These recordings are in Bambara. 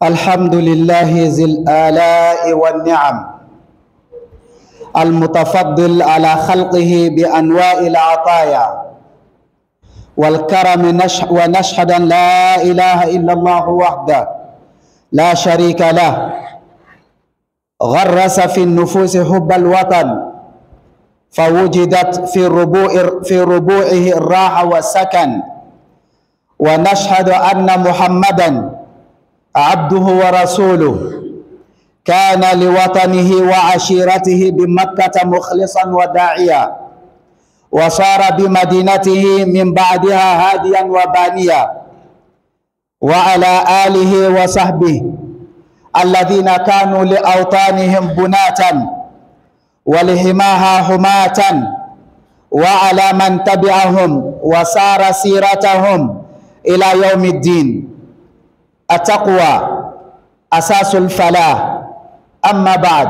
الحمد لله ذي الآلاء والنعم المتفضل على خلقه بأنواع العطايا والكرم، ونشهد أن لا إله إلا الله وحده لا شريك له غرس في النفوس حب الوطن فوجدت في ربوعه الراحة والسكن، ونشهد أن محمدا عبده ورسوله كان لوطنه وعشيرته بمكة مخلصا وداعيا، وصار بمدينته من بعدها هاديا وبانيا، وعلى آله وصحبه الذين كانوا لأوطانهم بناة ولحماها حماة، وعلى من تبعهم وسار سيرتهم إلى يوم الدين. التقوى أساس الفلاح. أما بعد،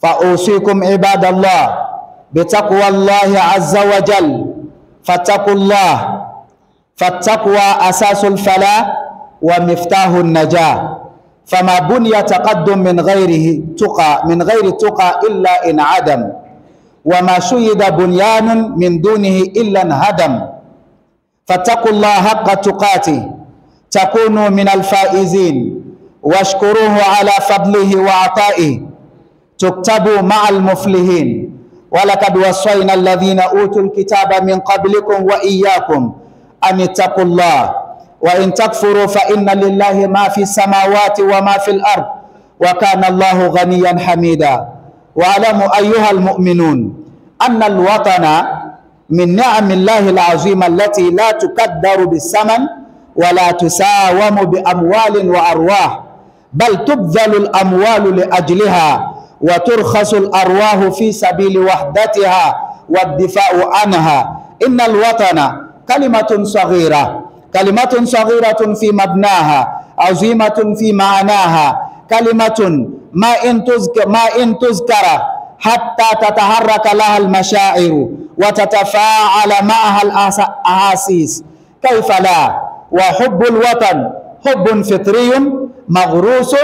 فأوصيكم عباد الله بتقوى الله عز وجل، فاتقوا الله، فالتقوى أساس الفلاح ومفتاح النجاة، فما بني تقدم من غير تقى إلا انعدم، وما شيد بنيان من دونه إلا انهدم. فاتقوا الله حق تقاته تكونوا من الفائزين، واشكروه على فضله وعطائه تكتبوا مع المفلحين. ولقد وصينا الذين أوتوا الكتاب من قبلكم وإياكم أن اتقوا الله، وإن تكفروا فإن لله ما في السماوات وما في الأرض، وكان الله غنيا حميدا. واعلموا أيها المؤمنون أن الوطن من نعم الله العظيمة التي لا تقدر بالثمن ولا تساوم بأموال وأرواح، بل تبذل الأموال لأجلها وترخص الأرواح في سبيل وحدتها والدفاع عنها. إن الوطن كلمة صغيرة في مبناها، عظيمة في معناها، كلمة ما إن تذكر حتى تتحرك لها المشاعر وتتفاعل معها الأحاسيس، كيف لا؟ وحب الوطن حب فطري مغروس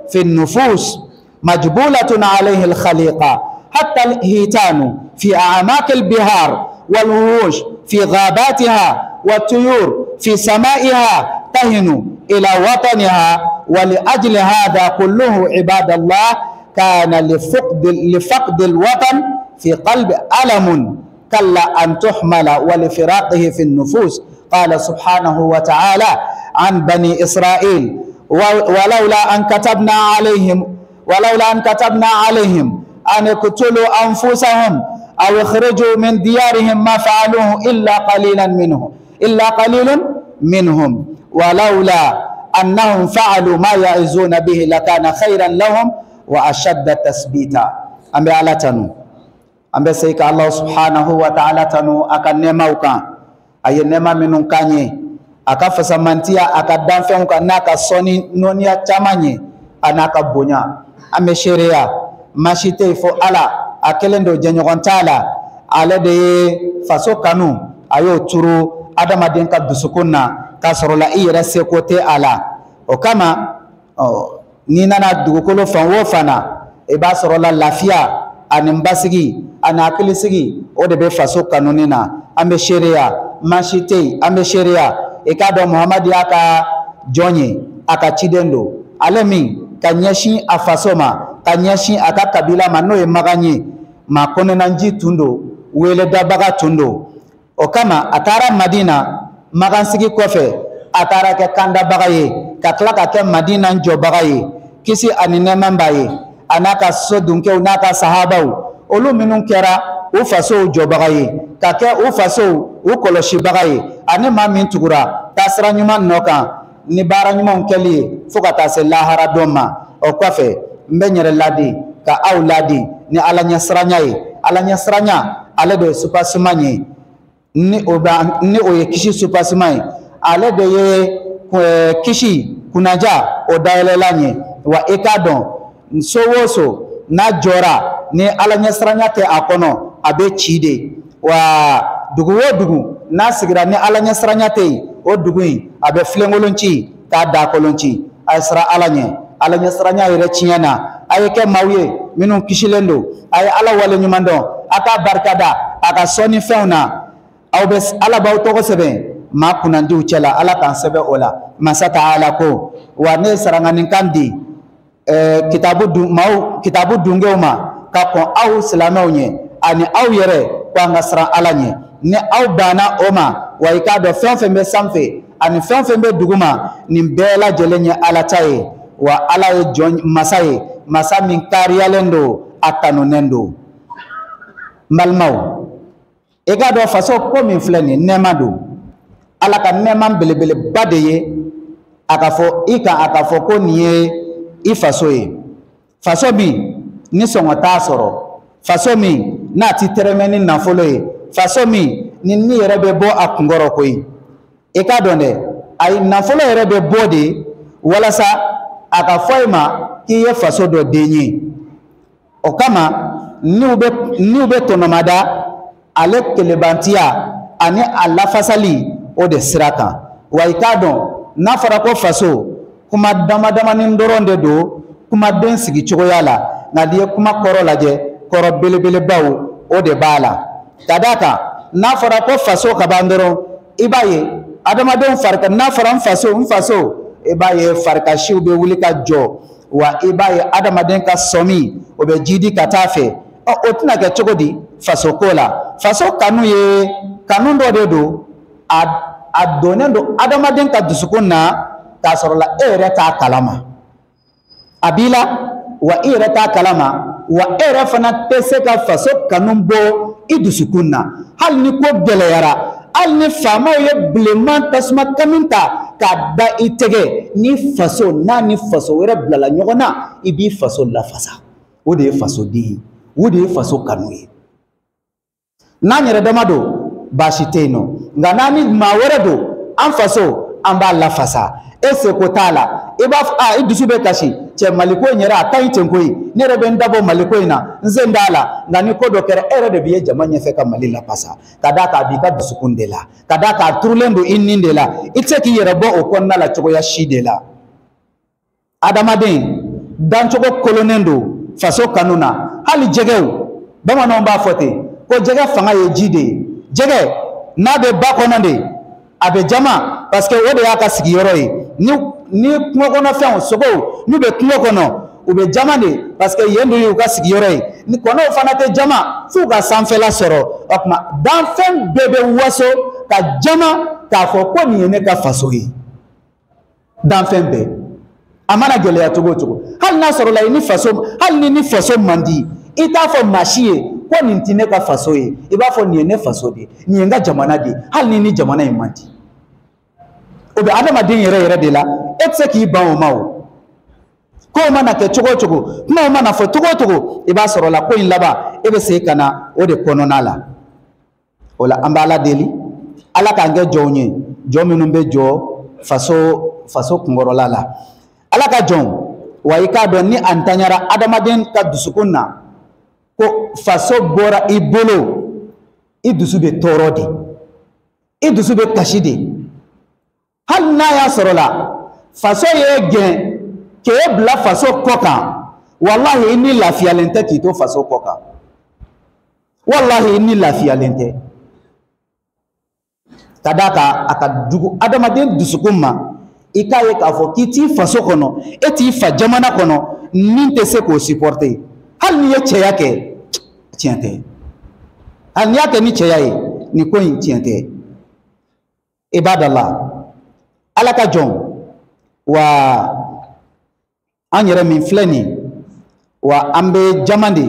في النفوس، مجبولة عليه الخليقة، حتى الحيتان في أعماق البحار، والوحوش في غاباتها، والطيور في سمائها تهن إلى وطنها. ولأجل هذا كله عباد الله كان لفقد الوطن في قلب ألم كلا أن تحمل ولفراقه في النفوس. قال سبحانه وتعالى عن بني إسرائيل: ولولا أن كتبنا عليهم أن يقتلوا أنفسهم أو يخرجوا من ديارهم ما فعلوه إلا قليل منهم ولولا أنهم فعلوا ما يعظون به لكان خيرا لهم وأشد تثبيتا. أمبي على تنو أمبي سيك الله سبحانه وتعالى تنو أكن نماوكا أي نما منون كاني أكف سمانتيا أكدام فيهم كناك سوني نونيا تماني أناك بونيا. أمبي شريا ماشيتي فو ألا أكلندو جنيغان تالا على دي فاسو كانو أيو تورو adama den ka dusukuna ka sorola i yɛrɛ seko tɛ a la. O kama ni nana dugukolo fan o fana i b'a sɔrɔla lafiya ani basigi ani hakilisigi o de bɛ faso kanuni na. An bɛ seereya maasi tɛ yen, an bɛ seereya i k'a dɔn Muhamadu y'a ka jɔn ye, a ka ciden don, ale min ka ɲɛsin a faso ma, ka ɲɛsin a ka kabila ma n'o ye Magan ye, maa kɔnɔnanji tun don, weledabaga tun don. O kama a taara Madina magansigi kɔfɛ a taara kɛ kandabaga ye, ka tila ka kɛ Madina jɔbaga ye, kisi ani nɛɛma b'a ye, a n'a ka sodunkew n'a ka sahabaw, olu minnu kɛra u fasow jɔbaga ye, ka kɛ u fasow u kɔlɔsibaga ye, ani maa min tugura taasira ɲuman nɔ kan ni baara ɲumanw kɛli ye fo ka taa se lahara don ma. O kɔfɛ n bɛ n yɛrɛ ladi ka aw ladi ni Ala ɲɛsiranya ye. Ala ɲɛsiranya ale de ye supasiman ye, ni o ye kisi supasiman ye, ale de ye kisi kunaja o dayɛlɛla ɲɛ. Wa i k'a dɔn so o so n'a jɔra ni Ala ɲɛsiranya tɛ a kɔnɔ a bɛ ci de. Wa dugu o dugu n'a sigira ni Ala ɲɛsiranya tɛ yen, o dugu in a bɛ filenkolon ci, k'a da kolonci a sira ala ɲɛ siranya yɛrɛ tiɲɛna a ye kɛ maaw ye minnu kisilen don a ye ala wale ɲuman dɔn a k'a barikada a ka sɔnni fɛnw na aw bɛ ala b'aw tɔgɔ sɛbɛn maa kunnandiw cɛla ala k'an sɛbɛn o la masa taala ko wa ne ye saranganikan di kitabu dungew ma ka kɔn aw silamɛw ɲɛ ani aw yɛrɛ ko an ka siran ala ɲɛ ni aw banna o ma wa i k'a dɔn fɛn o fɛn bɛ sanfɛ ani fɛn o fɛn bɛ duguma nin bɛɛ lajɛlen ye ala ta ye wa ala ye jɔn masa ye masa min kariyalen don a tanunen don n balimaw i k'a dɔn faso ko min filɛ nin nɛɛma don ala ka nɛɛma belebeleba de ye a ka fɔ i kan a ka fɔ ko nin ye i faso ye faso min ni sɔngɔ t'a sɔrɔ faso min n'a ti tɛrɛmɛ ni nafolo ye faso min ni yɛrɛ bɛ bɔ a kunkɔrɔ koyi i k'a dɔn dɛ ayi nafolo yɛrɛ bɛ bɔ de walasa a ka fɔ i ma k'i ye faso dɔ den ye o kama n'u bɛ tɔnɔmada ale kelebantiya ani a lafasali o de sira kan wa i k'a dɔn n'a fɔra ko faso kuma damadamanin dɔrɔn de don kumaden sigi cogoya la nka n'i ye kuma kɔrɔ lajɛ kɔrɔ belebelebaw o de b'a la ka d'a kan n'a fɔra ko faso ka ban dɔrɔn i b'a ye adamadenw farika n'a fɔra n faso i b'a ye farikasiw bɛ wuli ka jɔ wa i b'a ye adamaden ka sɔmi o bɛ jidi ka taa fɛ o tɛna kɛ cogo di faso ko la faso kanu ye kanu dɔ de don a donnen don adamaden ka dusukun na k'a sɔrɔ la e yɛrɛ t'a kalama a b'i la wa i yɛrɛ t'a kalama wa e yɛrɛ fana tɛ se ka faso kanu bɔ i dusukun na hali ni ko gɛlɛyara hali ni faamaw ye bilenman tasuma kami ta k'a da i tɛgɛ ni faso n'a ni faso wɛrɛ bilala ɲɔgɔn na i b'i faso lafasa o de ye faso den ye o de ye faso kanu ye n'an yɛrɛ dama don baasi tɛ yen nɔ nka n'an ni maa wɛrɛ don an faso an b'a lafasa e seko t'a la i b'a fɔ i dusu bɛ kasi cɛ maliko in yɛrɛ a ka ɲi ten koyi ne yɛrɛ bɛ n dabɔ maliko in na n sen t'a la nka ni ko dɔ kɛra e yɛrɛ de b'i ye jama ɲɛfɛ ka Mali lafasa ka d'a kan a b'i ka dusukun de la ka d'a kan a turulen don i nin de la i tɛ se k'i yɛrɛ bɔ o kɔnɔna la cogoya si de la adamaden dancogo kolonnen don faso kanu na hali jɛgɛw bamananw b'a fɔ ten ko jɛgɛ fanga ye ji de ye jɛgɛ n'a bɛ ba kɔnɔ de a bɛ jama parce que o de y'a ka sigiyɔrɔ ye ni kungo kɔnɔfɛnw sogow n'u bɛ kungo kɔnɔ u bɛ jama de parce que yen de y'u ka sigiyɔrɔ ye ni kɔnɔw fana tɛ jama f'u ka sanfɛla sɔrɔ o tuma danfɛn bɛɛ bɛ waso ka jama k'a fɔ ko nin ye ne ka faso ye danfɛn bɛɛ a mana gɛlɛya cogo o cogo hali n'a sɔrɔ la hali ni faso man di i t'a fɔ maa si ye ko nin tɛ ne ka faso ye i b'a fɔ nin ye ne faso de ye nin ye n ka jamana de ye hali ni jamana in man di o bɛ adamaden yɛrɛ de la e tɛ se k'i ban o ma o kow mana kɛ cogo o cogo kumaw mana fɔ cogo o cogo i b'a sɔrɔ la ko in laban e bɛ segin ka na o de kɔnɔna la o la an bɛ ala deli ala k'an kɛ jɔnw ye jɔn minnu bɛ jɔ faso kunkɔrɔla la ala ka jɔn wa i k'a dɔn ni a ntanyara adamaden ka dusukun na ko faso bɔra i bolo i dusu bɛ tɔɔrɔ de i dusu bɛ kasi de hali n'a y'a sɔrɔ la faso ye gɛn k'e bila faso kɔ kan walahi i ni lafiyalen tɛ k'i to faso kɔ kan walahi i ni lafiyalen tɛ ka d'a kan a ka jugu adamaden dusukun ma i k'a ye k'a fɔ k'i t'i faso kɔnɔ e t'i fa jamana kɔnɔ min tɛ se k'o supporter hali n'i ye cɛya kɛ tiɲɛ tɛ hali n'i y'a kɛ ni cɛya ye nin ko in tiɲɛ tɛ i b'a da la ala ka jɔn wa an yɛrɛ min filɛ nin wa an bɛ jama de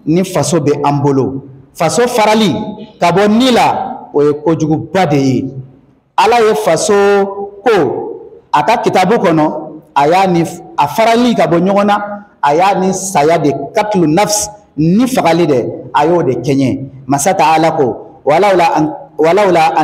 ni faso bɛ an bolo faso farali ka bɔ ni la o ye kojuguba de ye ala ye faso ko a ka kitabu kɔnɔ a farali ka bɔ ɲɔgɔn na a y'a ni saya de katlu nafs ni fagali de a y'o de kɛɲɛ masa ta'ala ko walawla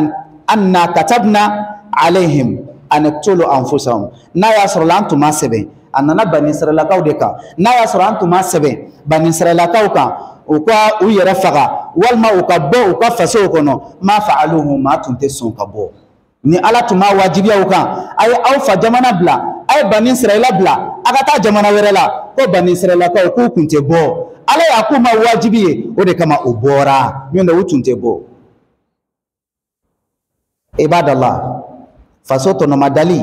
anna katabna alaihim an iqtulu anfusahum n'a y'a sɔrɔ la an tun ma sɛbɛn a nana Bani Israilakaw de kan n'a y'a sɔrɔ an tun ma sɛbɛn Bani Israilakaw kan u ka u yɛrɛ faga walima u ka bɔ u ka fasow kɔnɔ ma fa'aluhu maa tun tɛ sɔn ka bɔ ni ala tuma wajibiya ukan ay aw fa jamana bla ay bani israila bla agata jamana werela ko bani israila ka ku kunte bo ala ya kuma wajibiye o de kama o bora nyonda utunte bo ibadallah fasoto no madali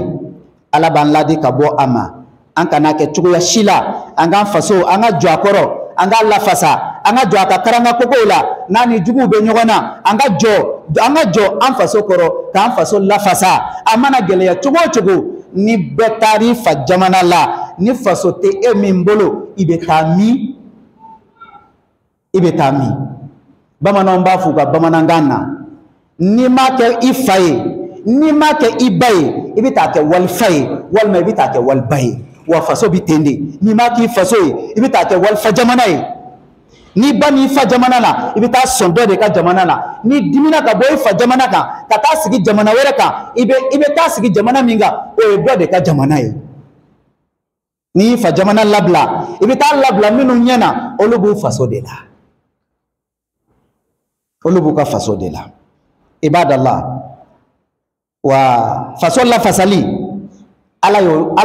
ala ban ladi ka bo ama an kana ke chuya shila an ga faso an ga jwa koro an ga la fasa an ga jwa ka karanga kokola nani jugu be nyogona an ga jo an faso koro ka an faso la fasa amana gele ya chugo ni betari fa jamana la ni faso te e mimbolo ibetami bamana mba fuka bamana ngana ni make ifaye ni make ibaye ibita ke wal faye wal ma ibita ke wal baye wa faso bitende ni make faso ibita ke wal fa jamana ni bani fa jamana la ibita sondo de ka jamana la ni dimina ka boy fa jamana ka ta sigi jamana wera ka ibe ta sigi jamana minga o do de ka jamana ni fa jamana labla ibita labla minu nyana olubu faso de la olubu ka faso de la ibadallah wa faso la fasali ala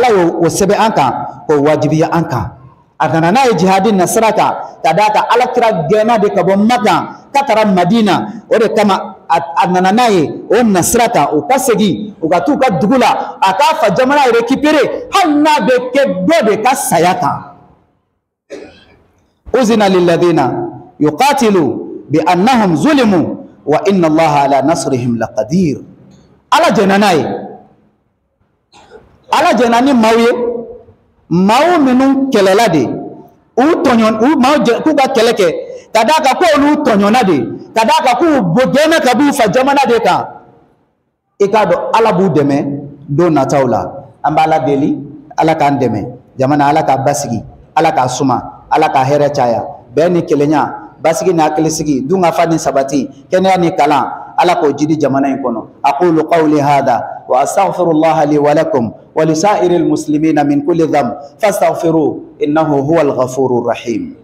yo sebe anka o wajibiya anka adana na jihadin nasraka tadaka ala kira gena de kabo maka katara madina ore kama adana na o nasraka o kasegi o gatuka dugula aka fa jamana récupérer hanna be ke do de ka sayaka uzina lil ladina yuqatilu bi annahum zulimu wa inna allaha ala nasrihim laqadir ala jenani mawye maw minun kelelade u tonyon u maw ku ga keleke kadaka ko lu tonyonade kadaka ku bogena kabu fa jamana de ka ikado ala bu deme do na tawla ambala deli ala kan deme jamana ala ka basigi ala ka suma ala ka here chaya beni kelenya basigi na aklisigi dunga fani sabati kenya ni kala ala ko jidi jamana ikono aqulu qawli hadha wa astaghfirullah li wa lakum wa li sa'iril muslimina min kulli dhanb fastaghfiru innahu huwal ghafurur rahim.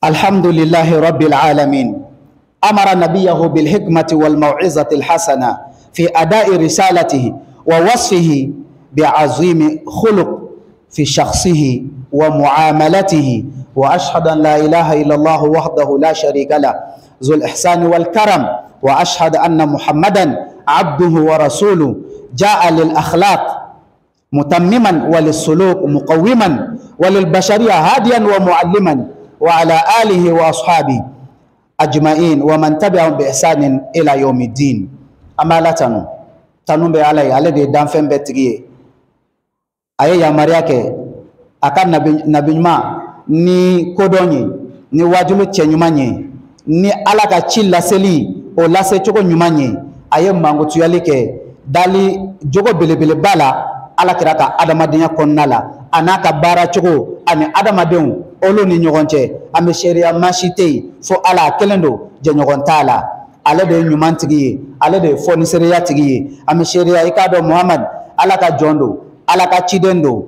Alhamdulillahi rabbil alamin. أمر نبيه بالحكمة والموعظة الحسنة في أداء رسالته ووصفه بعظيم خلق في شخصه ومعاملته وأشهد أن لا إله إلا الله وحده لا شريك له ذو الإحسان والكرم وأشهد أن محمدا عبده ورسوله جاء للأخلاق متمما وللسلوك مقوما وللبشرية هاديا ومعلما وعلى آله وأصحابه أجمعين ومن تبعهم بإحسان إلى يوم الدين. أما لا تنو علي على دي دانفن بتريه أيه يا مرياك أكان نبي ما ni kodonyi ni wajulu chenyumanye ni alaka chilla seli o lase choko nyumanye aye mango tuyalike dali jogo belebele bala ala kiraka adamadinya konnala anaka bara choko ani adamaden olo ni nyogonche ame sheria mashite fo ala kelendo je nyogontala ale de nyumantigi ale de foni sheria tigi ame sheria ikado muhammad ala ka jondo ala ka chidendo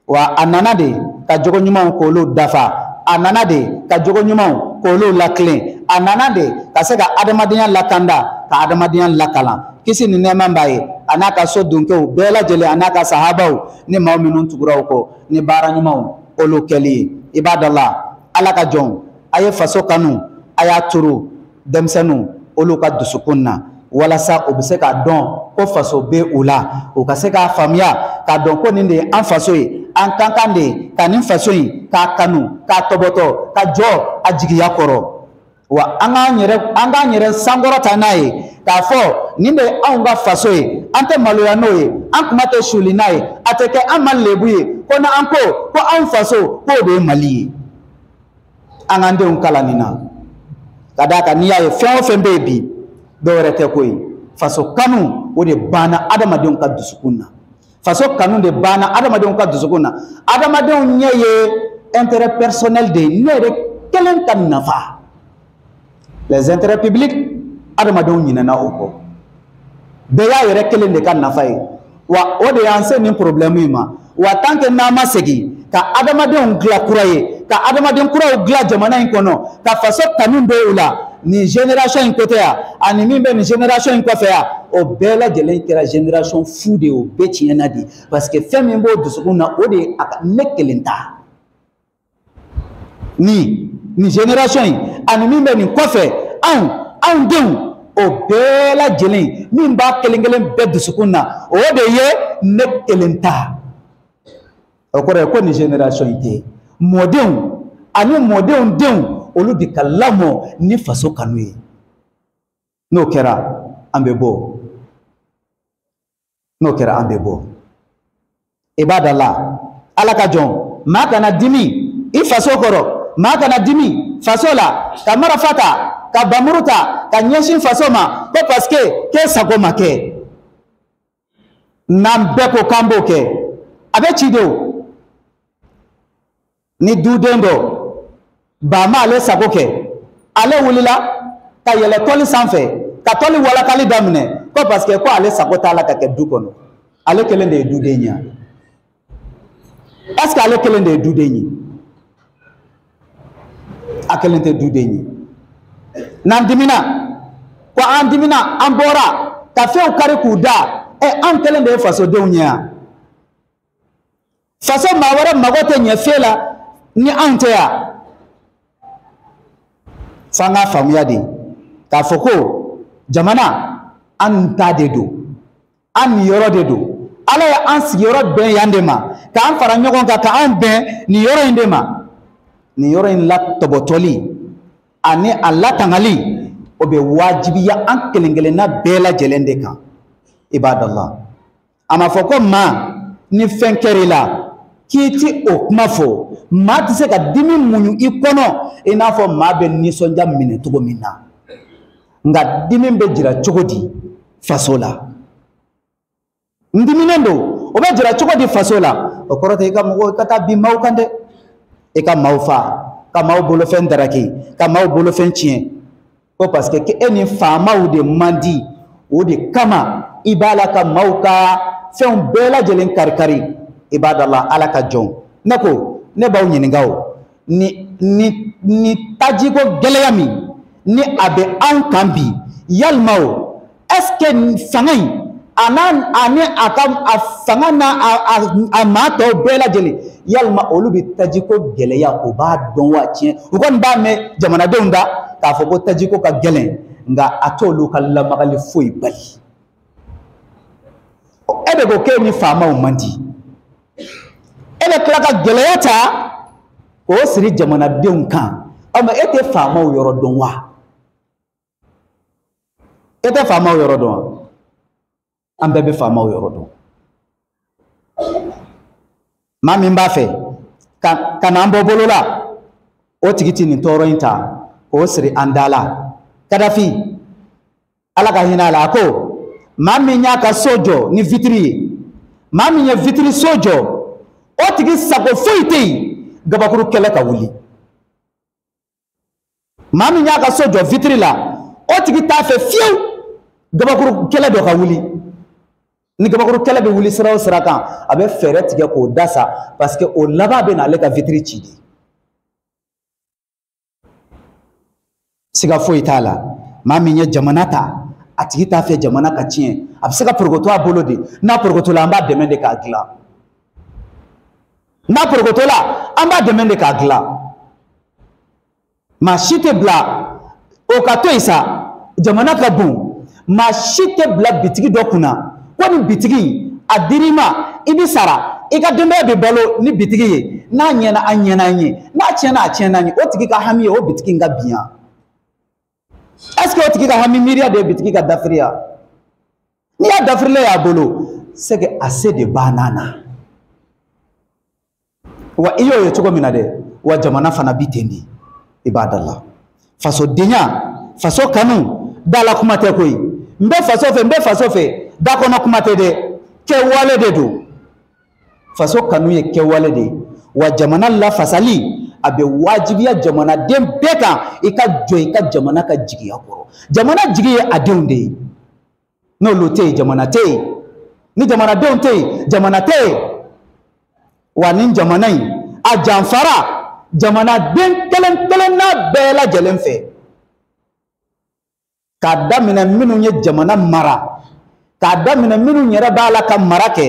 wa ananade ka jogo nyuma ko lo dafa ananade ka jogo nyuma ko lo laklen ananade ka se ka adamadinya lakanda ka adamadinya lakala kisi ni nema mbaye anaka so dunke bela jele anaka sahabao ni mauminun tuguraw ko ni bara nyuma olo keli ibadallah alaka jon aye faso kanu aya turu demsenu olo ka dusukunna wala sa obise ka don ko faso be ula o ka se ka famia ka don ko ninde an faso yi an kankande kanin faso yi ka kanu ka toboto ka jo ajigiya koro wa anga nyere sangoro tanaye ka fo ninde an ga faso yi ante maloya noye an kuma te shuli naye ateke an malebuye ko na anko ko an faso ko de mali an ande un kalanina kadaka niya ye fen fembe bi dore te koy faso kanu o de bana adamaden ka dusukunna faso kanu de bana adamaden ka dusukunna adamaden nyeye intérêt personnel de nere kelen kan nafa les intérêts publics adamaden nyina oko be ya yere kelen de kan nafa wa o de yanse ni problème ma wa tant que n'a ma segi ka adamadenw gila kura ye ka adamaden kuraw gila jamana in kɔnɔ ka faso kanu bɛ u la ni génération in côté ya ani min bɛ ni génération in kɔfɛ ya o bɛɛ lajɛlen kɛra génération fu de o bɛɛ tiɲɛna de parce que fɛn min b'o dusukun na o de ne kelen ta ni génération in ani min bɛ nin kɔfɛ anw denw o bɛɛ lajɛlen min b'a kelen kelen bɛɛ dusukun na o de ye ne kelen ta o kɔrɔ ye ko ni génération in tɛ mɔdenw ani mɔdenw denw olu de ka lamɔ ni faso kanu ye n'o kɛra an bɛ bɔ i b'a da la ala ka jɔn maa kana dimi i faso kɔrɔ maa kana dimi faso la ka marifa ta ka bamuru ta ka ɲɛsin faso ma ko parce que k'e sago ma kɛ n'an bɛɛ ko k'an b'o kɛ a bɛ ci de o ni duden dɔ ba ma ale sago kɛ ale wulila ka yɛlɛ tɔli sanfɛ ka tɔli walakali daminɛ ko parce que ko ale sago t'a la ka kɛ du kɔnɔ ale kelen de ye duden ye est ce que ale kelen de ye duden ye a kelen tɛ duden ye n'an dimina ko an dimina an bɔra ka fɛnw kari k'u da an kelen de ye fasodenw ye yan faso maa wɛrɛ mago tɛ ɲɛ fɛn la ni anw tɛ yan f'an k'a faamuya de k'a fɔ ko jamana an ta de don an niyɔrɔ de don ala ye an sigiyɔrɔ bɛn yan de ma k'an fara ɲɔgɔn kan k'an bɛn nin yɔrɔ in de ma nin yɔrɔ in latɔbɔtɔli ani a latangali o bɛ wajibiya an kelen kelenna bɛɛ lajɛlen de kan ibadallah a ma fɔ ko maa ni fɛn kɛr'i la k'i ti o kuma fɔ maa tɛ se ka dimi muɲu i kɔnɔ i n'a fɔ maa bɛ nisɔndiya minɛ cogo min na nka dimi bɛ jira cogo di faso la n diminen don o bɛ jira cogo di faso la o kɔrɔ tɛ i ka mɔgɔw i ka taa bin maaw kan dɛ i ka maaw faa ka maaw bolofɛn daraki ka maaw bolofɛn tiɲɛ ko parce que e ni faamaw de man di o de kama i b'a la ka maaw ka fɛnw bɛɛ lajɛlen kari-kari i b'a da la ala ka jɔn ne ko ne b'aw ɲininka o ni tajiko gɛlɛya min ni a bɛ anw kan bi yalima o est ce que fanga in ani a fanga n'a maa tɔw bɛɛ lajɛlen yalima olu bɛ tajiko gɛlɛya o b'a dɔn wa tiɲɛ u kɔni b'a mɛn jamanadenw da k'a fɔ ko tajiko ka gɛlɛn nka a t'olu ka lamagali foyi bali e de ko k'e ni faamaw man di e bɛ tila ka gɛlɛya ta k'o siri jamanadenw kan ɔ mɛ e tɛ faamaw yɔrɔ dɔn wa e tɛ faamaw yɔrɔ dɔn wa an bɛɛ bɛ faamaw yɔrɔ dɔn maa min b'a fɛ ka n'an bɔ bolo la o tigi tɛ nin tɔɔrɔ in ta k'o siri an da la Kadafi ala ka hinɛ a la a ko maa min y'a ka so jɔ ni vitiri ye maa min ye vitiri so jɔ o tigi sago foyi tɛ yen gabakuru kɛlɛ ka wuli maa min y'a ka so jɔ vitiri la o tigi t'a fɛ fiyewu gabakuru kɛlɛ dɔ ka wuli ni gabakuru kɛlɛ bɛ wuli sira o sira kan a bɛ fɛɛrɛ tigɛ k'o dasa parce que o laban bɛ n'ale ka vitiri ci de siga foyi t'a la maa min ye jamana ta a tigi t'a fɛ jamana ka tiɲɛ a bɛ se ka porokoto a bolo de n'a porokoto la an b'a dɛmɛ de k'a dilan n'a porokoto la an b'a dɛmɛ de k'a dilan maa si tɛ bila o ka to yen sa jamana ka bon maa si tɛ bila bitigi dɔ kunna ko ni bitigi a dir'i ma i bɛ sara i ka denbaya bɛ balo ni bitigi ye n'a ɲɛna a ɲɛna an ye n'a tiɲɛna a tiɲɛna an ye o tigi ka hami ye o bitigi in ka binya est ce que o tigi ka hami miiriya de ye bitigi ka dafiriya n'i y'a dafirilen y'a bolo c'est que a se de banna na wa i y'o ye cogo min na dɛ wa jamana fana bi ten de i b'a da la fasodenya faso kanu dala kuma tɛ koyi n bɛ faso fɛ da kɔnɔ kuma tɛ dɛ kɛwale de don faso kanu ye kɛwale de ye wa jamana lafasali a bɛ wajibiya jamanaden bɛɛ kan i ka jɔ i ka jamana ka jigiya kɔrɔ jamana jigi ye a denw de ye n'olu tɛ yen jamana tɛ yen ni jamanadenw tɛ yen jamana tɛ yen wanin jamana in a janfara jamana den kelen na bɛɛ lajɛlen fɛ k'a daminɛ minnu ye jamana mara k'a daminɛ minnu yɛrɛ b'a la ka mara kɛ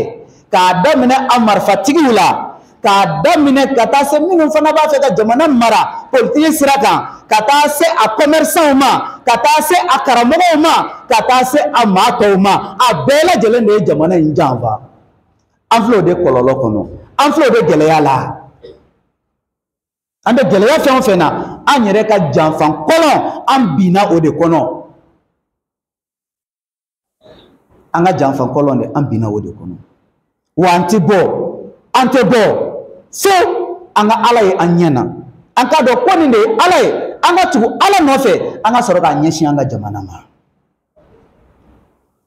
k'a daminɛ a marifatigiw la k'a daminɛ ka taa se minnu fana b'a fɛ ka jamana mara politiki sira kan ka taa se a commerçants ma ka taa se a karamɔgɔw ma ka taa se a maa tɔw ma a bɛɛ lajɛlen de ye jamana in janfa an filɛ o de kɔlɔlɔ kɔnɔ an filɛ o de gɛlɛya la an bɛ gɛlɛya fɛn o fɛn na an yɛrɛ ka janfan kɔlɔn an binna o de kɔnɔ an ka janfan kɔlɔn de an binna o de kɔnɔ wa an tɛ bɔ fo an ka Ala ye an ɲɛ na an k'a dɔn ko nin de ye Ala ye an ka tugu Ala nɔfɛ an ka sɔrɔ k'a ɲɛsin an ka jamana ma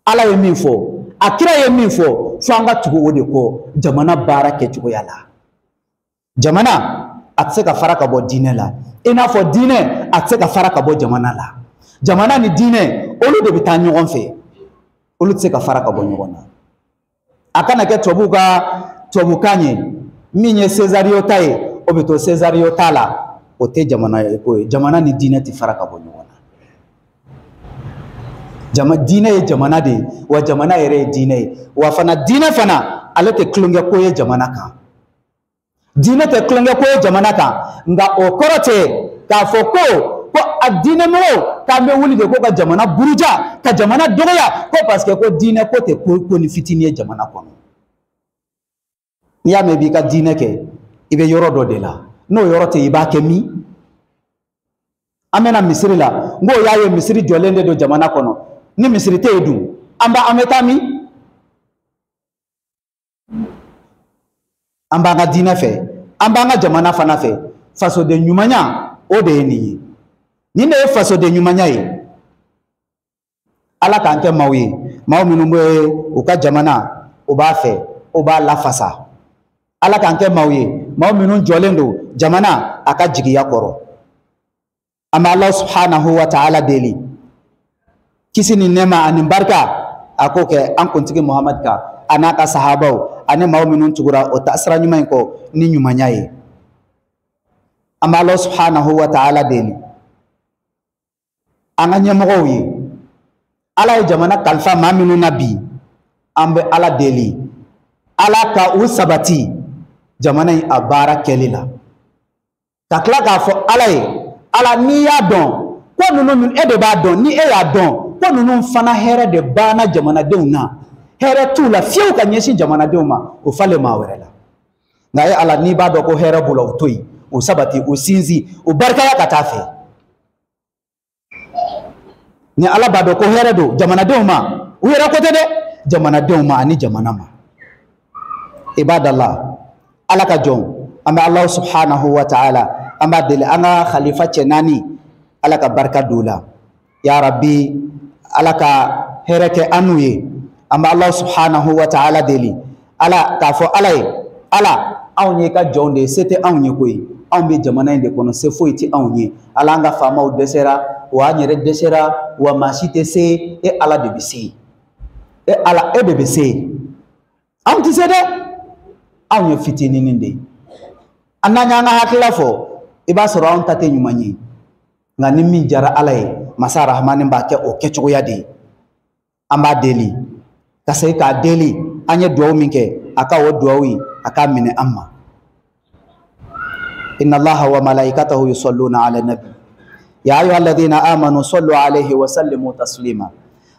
Ala ye min fɔ a kira ye min fɔ fo an ka tugu o de kɔ jamana baara kɛcogoya la jamana a tɛ se ka fara ka bɔ diinɛ la i n'a fɔ diinɛ a tɛ se ka fara ka bɔ jamana la jamana ni diinɛ olu de bɛ taa ɲɔgɔn fɛ olu tɛ se ka fara ka bɔ ɲɔgɔn na a kana kɛ tubabukan ye min ye Césario ta ye o bɛ to Césario ta la o tɛ jamana ye ko ye jamana ni diinɛ tɛ fara ka bɔ ɲɔgɔn na diinɛ ye jamana de ye wa jamana yɛrɛ ye diinɛ ye wa fana diinɛ fana ale tɛ tulonkɛ ko ye jamana kan diinɛ tɛ tulonkɛ ko ye jamana kan nka o kɔrɔ tɛ k'a fɔ ko a diinɛ mɔgɔw k'an bɛ wuli de ko ka jamana buruja ka jamana dɔgɔya ko parce que ko diinɛ ko tɛ ko ni fitinin ye jamana kɔnɔ n'i y'a mɛn i b'i ka diinɛ kɛ i bɛ yɔrɔ dɔ de la n'o yɔrɔ tɛ i b'a kɛ min an bɛna misiri la n ko y'a ye misiri jɔlen de don jamana kɔnɔ ni misiri tɛ yen dun an bɛ taa min an b'an ka diinɛ fɛ an b'an ka jamana fana fɛ fasoden ɲumanya o de ye nin ye nin de ye fasoden ɲumanya ye Ala k'an kɛ maaw ye maa minnu bɛ u ka jamana u b'a fɛ u b'a lafasa Ala k'an kɛ maaw ye maa minnu jɔlen don jamana a ka jigiya kɔrɔ an bɛ Ala subhanahu wa ta'ala deli kisi ni nɛɛma ani barika a k'o kɛ an kuntigi Muhamad kan a n'a ka sahabaw ani maa minnu tugura o taasira ɲuman in kɔ ni ɲumanya ye an bɛ Ala subhanahu wa ta'ala deli an ka ɲɛmɔgɔw ye Ala ye jamana kalifa maa minnu na bi an bɛ Ala deli Ala ka u sabati jamana in a baara kɛli la ka tila k'a fɔ Ala ye Ala n'i y'a dɔn ko ninnu e de b'a dɔn ni e y'a dɔn ko ninnu fana hɛrɛ de banna jamanadenw na hɛrɛ t'u la fiyewu ka ɲɛsin jamanadenw ma o falen maa wɛrɛ la nka e Ala n'i b'a dɔn ko hɛrɛ b'u la o to yen o sabati o sinsin o barikaya ka taa fɛ ni Ala b'a dɔn ko hɛrɛ don jamanadenw ma u yɛrɛ ko tɛ dɛ jamanadenw ma ani jamana ma ibadallah Ala ka jɔn an bɛ Ala subhanahu wa ta'ala an b'a deli an ka khalifa cɛ naani Ala ka barika don u la ya rabbi Ala ka hɛrɛ kɛ an n'u ye an bɛ Ala subhanahu wa ta'ala deli Ala k'a fɔ Ala ye Ala anw ye ka jɔnw de ye se tɛ anw ye koyi anw bɛ jamana in de kɔnɔ se foyi tɛ anw ye Ala an ka faamaw dɛsɛra wa an yɛrɛ dɛsɛra wa maa si tɛ se e Ala de bɛ se e Ala e de bɛ se anw tɛ se dɛ anw ye fitininin de ye an n'an y'an ka hakilila fɔ i b'a sɔrɔ anw ta tɛ ɲuman ye nka ni min diyara Ala ye masa rahamani b'a kɛ o kɛcogoya de ye an b'a deli ka segin k'a deli an ye duwawu min kɛ a ka o duwawu ye a k'a minɛ an ma inna Allaha wa malaikatahu yusalluna ala nabi ya ayyuhalladhina amanu sallu alayhi wa sallimu taslima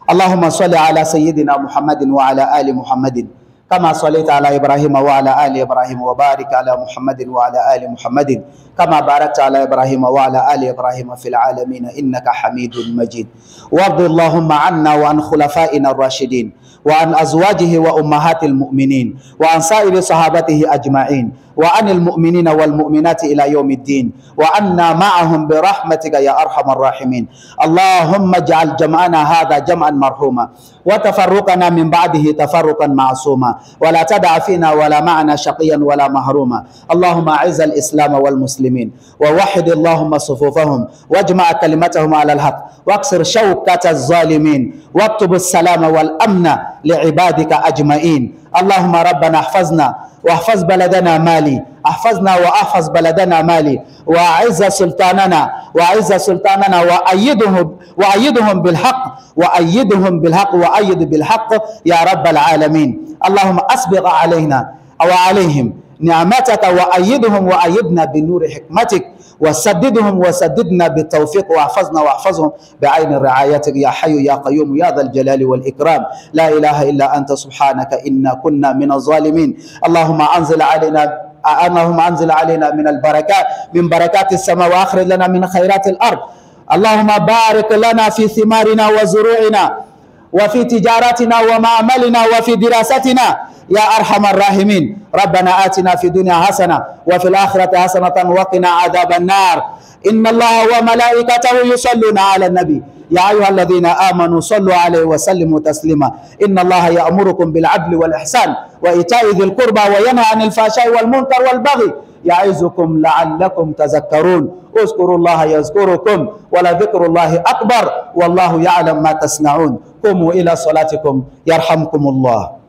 Allahumma salli ala sayyidina Muhammadin wa ala ali Muhammadin كما صليت على إبراهيم وعلى آل إبراهيم وبارك على محمد وعلى آل محمد كما باركت على إبراهيم وعلى آل إبراهيم في العالمين إنك حميد مجيد وارض اللهم عنا وعن خلفائنا الراشدين وعن أزواجه وأمهات المؤمنين وعن سائر صحابته أجمعين وعن المؤمنين والمؤمنات إلى يوم الدين وعنا معهم برحمتك يا أرحم الراحمين اللهم اجعل جمعنا هذا جمعا مرحوما وتفرقنا من بعده تفرقا معصوما ولا تدع فينا ولا معنا شقيا ولا محروما اللهم أعز الإسلام والمسلمين ووحد اللهم صفوفهم واجمع كلمتهم على الحق واكسر شوكة الظالمين واكتب السلام والأمن لعبادك أجمعين. اللهم ربنا احفظنا واحفظ بلدنا مالي، احفظنا واحفظ بلدنا مالي، وأعز سلطاننا وأيدهم بالحق، وأيد بالحق يا رب العالمين. اللهم أسبغ علينا وعليهم نعمتك، وأيدنا بنور حكمتك، وسددنا بالتوفيق، واحفظنا واحفظهم بعين رعايتك يا حي يا قيوم يا ذا الجلال والإكرام. لا إله إلا أنت سبحانك إنا كنا من الظالمين. اللهم أنزل علينا من بركات السماء، وأخرج لنا من خيرات الأرض. اللهم بارك لنا في ثمارنا وزروعنا وفي تجارتنا ومعاملنا وفي دراستنا يا أرحم الراحمين. ربنا آتنا في الدنيا حسنة وفي الآخرة حسنة وقنا عذاب النار. إن الله وملائكته يصلون على النبي يا أيها الذين آمنوا صلوا عليه وسلموا تسليما. إن الله يأمركم بالعدل والإحسان وإيتاء ذي القربى وينهى عن الفحشاء والمنكر والبغي يعظكم لعلكم تذكرون. اذكروا الله يذكركم ولذكر الله أكبر والله يعلم ما تصنعون. قوموا إلى صلاتكم يرحمكم الله.